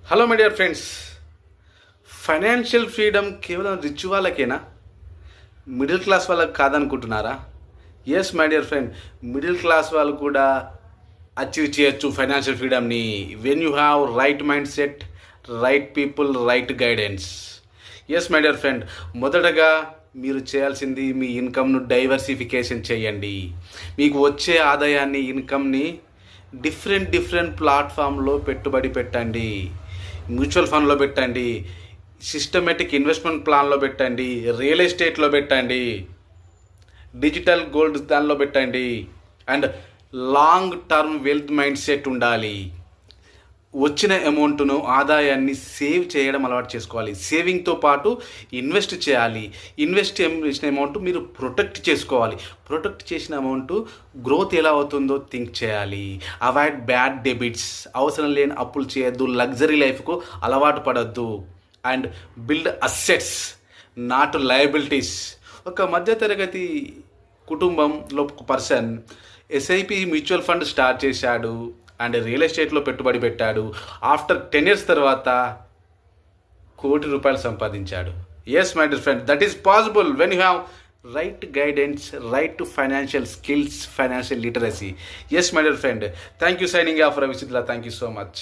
Hello my dear friends, financial freedom కేవలం rich వాళ్ళకేనా? Middle class వాళ్ళకి కాదనుకుంటున్నారా? Yes my dear friend, middle class వాళ్ళు కూడా అచీవ్ చేయొచ్చు ఫైనాన్షియల్ ఫ్రీడమ్ని when you have right mindset, right people, right guidance. Yes my dear friend, మొదటగా మీరు చేయాల్సింది మీ ఇన్కమ్ను డైవర్సిఫికేషన్ చేయండి. మీకు వచ్చే ఆదాయాన్ని, ఇన్కమ్ని డిఫరెంట్ ప్లాట్ఫామ్లో పెట్టుబడి పెట్టండి. మ్యూచువల్ ఫండ్లో పెట్టండి, సిస్టమేటిక్ ఇన్వెస్ట్మెంట్ ప్లాన్లో పెట్టండి, రియల్ ఎస్టేట్లో పెట్టండి, డిజిటల్ గోల్డ్ దానిలో పెట్టండి. And long term wealth mind set ఉండాలి. వచ్చిన అమౌంట్ను, ఆదాయాన్ని సేవ్ చేయడం అలవాటు చేసుకోవాలి. సేవింగ్తో పాటు ఇన్వెస్ట్ చేయాలి. ఇన్వెస్ట్ చేసిన అమౌంట్ మీరు ప్రొటెక్ట్ చేసుకోవాలి. ప్రొటెక్ట్ చేసిన అమౌంట్ గ్రోత్ ఎలా అవుతుందో థింక్ చేయాలి. అవాయిడ్ బ్యాడ్ డెబిట్స్, అవసరం లేని అప్పులు చేయొద్దు. లగ్జరీ లైఫ్కు అలవాటు పడద్దు. And build assets, not liabilities. ఒక మధ్యతరగతి కుటుంబంలో ఒక person SIP mutual fund start చేశాడు అండ్ రియల్ ఎస్టేట్లో పెట్టుబడి పెట్టాడు. ఆఫ్టర్ 10 years తర్వాత ₹1,00,00,000 సంపాదించాడు. Yes my dear friend, that is possible when you have right guidance, right financial skills, financial literacy. Yes my dear friend, thank you. Signing off Ravichitra. Thank you so much.